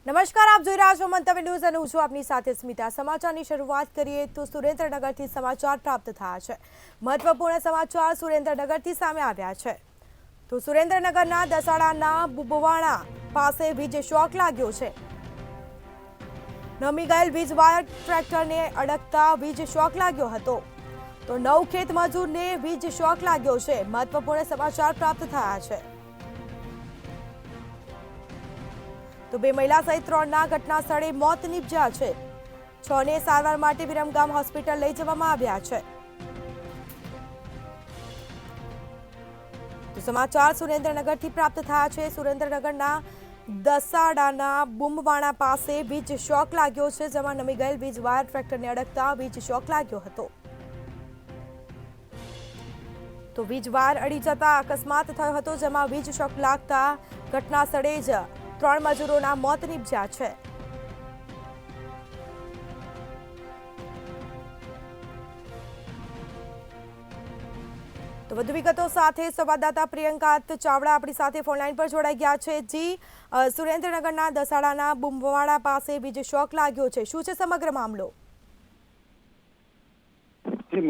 નમસ્કાર, આપ જોઈ રહ્યા છો મંતવ્ય ન્યૂઝ અને હું છું આપની સાથે સ્મિતા। સમાચારની શરૂઆત કરીએ તો સુરેન્દ્રનગરથી સમાચાર પ્રાપ્ત થયા છે। મહત્વપૂર્ણ સમાચાર સુરેન્દ્રનગરથી સામે આવ્યા છે। તો સુરેન્દ્રનગરના દસાડાના બુબવાણા પાસે વીજ શોક લાગ્યો છે। નમી ગયેલ વીજ વાયર ટ્રેક્ટરને અડકતા વીજ શોક લાગ્યો હતો। તો 9 ખેત મજૂરને વીજ શોક લાગ્યો છે। મહત્વપૂર્ણ સમાચાર પ્રાપ્ત થયા છે। તો 2 મહિલા સહિત 3 ના ઘટના સ્થળે મોત નીપજ્યા છે। 6 ને સારવાર માટે વિરમગામ હોસ્પિટલ લઈ જવામાં આવ્યા છે। તો સમાચાર સુરેન્દ્રનગરથી પ્રાપ્ત થયા છે। સુરેન્દ્રનગરના દસાડાના બુમવાણા પાસે વીજ શોક લાગ્યો છે, જેમાં નમી ગયેલ વીજ વાયર ટ્રેક્ટરને અડકતા વીજ શોક લાગ્યો હતો। તો વીજ વાયર અડી જતા અકસ્માત થયો હતો, જેમાં વીજ શોક લાગતા ઘટના સ્થળે જ 3 મજૂરોના મોત નીપજ્યા છે। તો વધુ વિગતો સાથે સંવાદદાતા પ્રિયંકા ચાવડા આપણી સાથે ફોનલાઈન પર જોડાઈ ગયા છે। જી, સુરેન્દ્રનગરના દસાડાના બુમવાડા પાસે વીજ શોક લાગ્યો છે, શું છે સમગ્ર મામલો?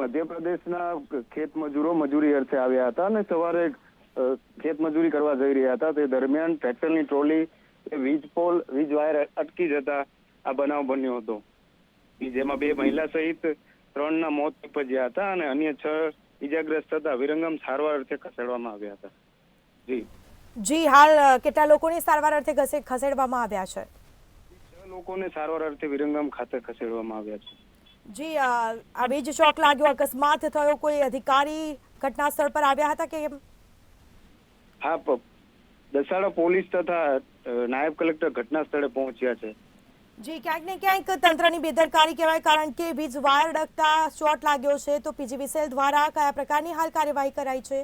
મધ્યપ્રદેશના ખેત મજૂરો મજૂરી અર્થે આવ્યા હતા અને સવારે ખેત મજૂરી કરવા જઈ રહ્યા હતા। તે દરમિયાન ટ્રેક્ટરની ટ્રોલી વીજ વાયર અટકી જતા આ બનાવ બન્યો હતો, જેમાં 2 મહિલા સહિત 3 ના મોત નીપજ્યા હતા અને અન્ય 6 ઈજાગ્રસ્ત થતા વિરમગામ સારવાર અર્થે ખસેડવામાં આવ્યા હતા। જી, હાલ કેટલા લોકોને સારવાર અર્થે ખસેડવામાં આવ્યા છે? 6 લોકોને સારવાર અર્થે વિરમગામ ખાતે ખસેડવામાં આવ્યા છે। જી, આ વીજ શોક લાગ્યો, અકસ્માત થયો, કોઈ અધિકારી ઘટના સ્થળ પર આવ્યા હતા કે કેમ? હા, દસાડા પોલીસ તથા નાયબ કલેક્ટર ઘટના સ્થળે પહોંચ્યા છે। જી, ક્યાંક ને ક્યાંક તંત્રની બેદરકારી કહેવાય, કારણ કે વીજ વાયર અડકતા શોટ લાગ્યો છે। તો પીજીવીસીએલ દ્વારા કયા પ્રકારની હાલ કાર્યવાહી કરાઈ છે?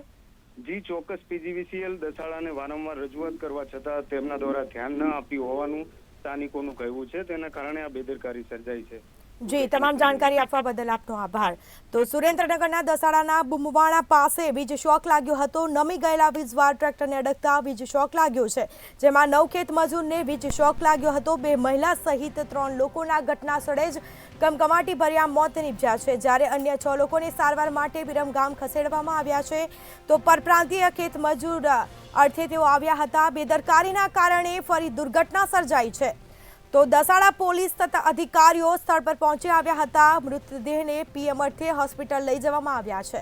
જી ચોક્કસ, પીજીવીસીએલ દસાડાને વારંવાર રજૂઆત કરવા છતાં તેમના દ્વારા ધ્યાન ન આપ્યું હોવાનું સ્થાનિકોનું કહેવું છે, તેના કારણે આ બેદરકારી સર્જાઈ છે। જી, તમામ જાણકારી આપવા બદલ આપનો આભાર। તો સુરેન્દ્રનગરના દસાડાના બુમવાણા પાસે વીજ શોક લાગ્યો હતો। નમી ગયેલા વીજ વાયર ટ્રેક્ટરને અડકતા વીજ શોક લાગ્યો છે, જેમાં 9 ખેત મજૂરને વીજ શોક લાગ્યો હતો। 2 મહિલા સહિત 3 લોકોના ઘટના સ્થળે જ કમકમાટી ભર્યા મોત નીપજ્યા છે, જ્યારે અન્ય 6 લોકોને સારવાર માટે વિરમગામ ખસેડવામાં આવ્યા છે। તો પરપ્રાંતીય ખેત મજૂર અર્થે તેઓ આવ્યા હતા। બેદરકારીના કારણે ફરી દુર્ઘટના સર્જાઈ છે। તો દસાડા પોલીસ તથા અધિકારીઓ સ્થળ પર પહોંચી આવ્યા હતા। મૃતદેહને પીએમ અર્થે હોસ્પિટલ લઈ જવામાં આવ્યા છે।